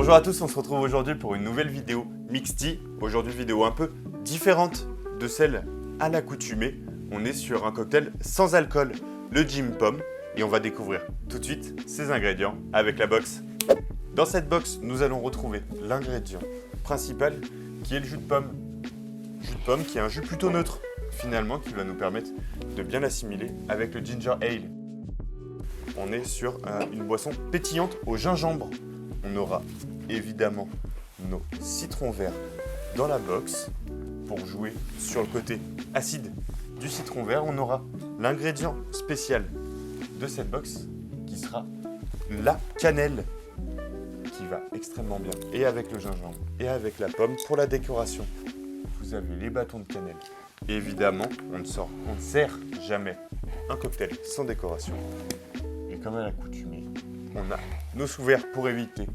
Bonjour à tous, on se retrouve aujourd'hui pour une nouvelle vidéo mixty. Aujourd'hui, vidéo un peu différente de celle à l'accoutumée. On est sur un cocktail sans alcool, le Gin Pomme, et on va découvrir tout de suite ses ingrédients avec la box. Dans cette box, nous allons retrouver l'ingrédient principal qui est le jus de pomme. Jus de pomme qui est un jus plutôt neutre finalement qui va nous permettre de bien l'assimiler avec le ginger ale. On est sur une boisson pétillante au gingembre. On aura évidemment nos citrons verts dans la box. Pour jouer sur le côté acide du citron vert, on aura l'ingrédient spécial de cette box qui sera la cannelle, qui va extrêmement bien et avec le gingembre et avec la pomme. Pour la décoration, vous avez les bâtons de cannelle. Et évidemment, on ne sert jamais un cocktail sans décoration. Et comme à l'accoutumée, on a nos sous-verres pour éviter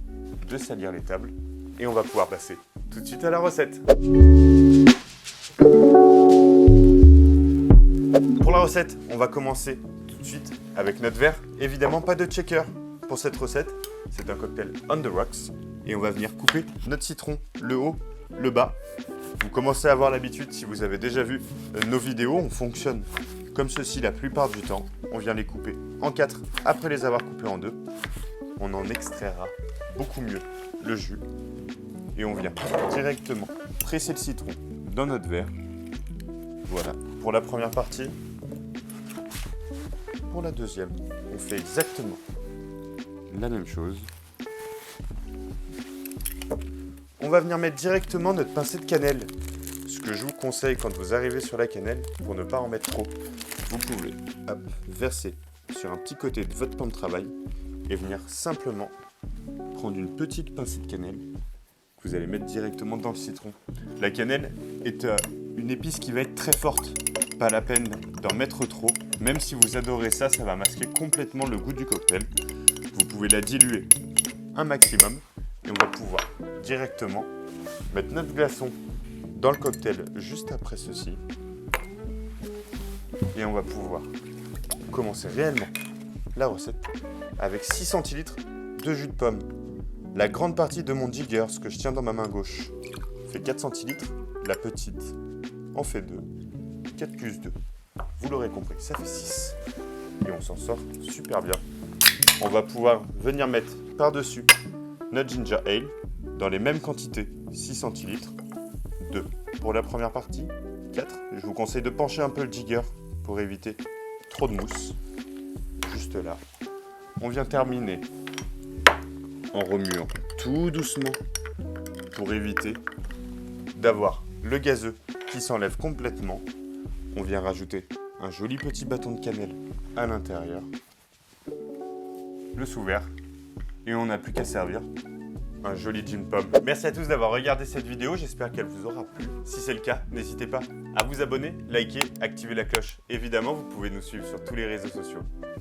de salir les tables. Et on va pouvoir passer tout de suite à la recette. Pour la recette, on va commencer tout de suite avec notre verre. Évidemment, pas de shaker pour cette recette. C'est un cocktail on the rocks. Et on va venir couper notre citron, le haut, le bas. Vous commencez à avoir l'habitude, si vous avez déjà vu nos vidéos, on fonctionne comme ceci la plupart du temps. On vient les couper en 4 après les avoir coupés en 2. On en extraira beaucoup mieux le jus. Et on vient directement presser le citron dans notre verre. Voilà, pour la première partie. Pour la deuxième, on fait exactement la même chose. On va venir mettre directement notre pincée de cannelle. Ce que je vous conseille quand vous arrivez sur la cannelle, pour ne pas en mettre trop, vous pouvez verser sur un petit côté de votre plan de travail et venir simplement prendre une petite pincée de cannelle que vous allez mettre directement dans le citron. La cannelle est une épice qui va être très forte. Pas la peine d'en mettre trop. Même si vous adorez ça, ça va masquer complètement le goût du cocktail. Vous pouvez la diluer un maximum et on va pouvoir directement mettre notre glaçon dans le cocktail juste après ceci. Et on va pouvoir commencer réellement la recette avec 6 centilitres de jus de pomme. La grande partie de mon jigger, ce que je tiens dans ma main gauche, fait 4 centilitres. La petite en fait 2. 4 plus 2. Vous l'aurez compris, ça fait 6. Et on s'en sort super bien. On va pouvoir venir mettre par-dessus notre ginger ale dans les mêmes quantités, 6 centilitres. 2 pour la première partie, 4. Je vous conseille de pencher un peu le jigger pour éviter trop de mousse. Juste là. On vient terminer en remuant tout doucement pour éviter d'avoir le gazeux qui s'enlève complètement. On vient rajouter un joli petit bâton de cannelle à l'intérieur, le sous-verre, et on n'a plus qu'à servir un joli gin pomme. Merci à tous d'avoir regardé cette vidéo, j'espère qu'elle vous aura plu. Si c'est le cas, n'hésitez pas à vous abonner, liker, activer la cloche. Évidemment, vous pouvez nous suivre sur tous les réseaux sociaux.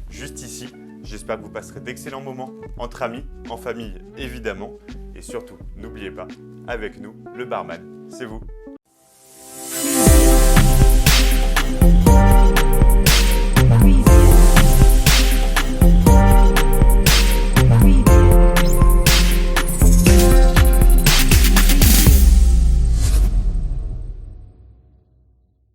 Juste ici, j'espère que vous passerez d'excellents moments entre amis, en famille évidemment. Et surtout, n'oubliez pas, avec nous, le barman, c'est vous.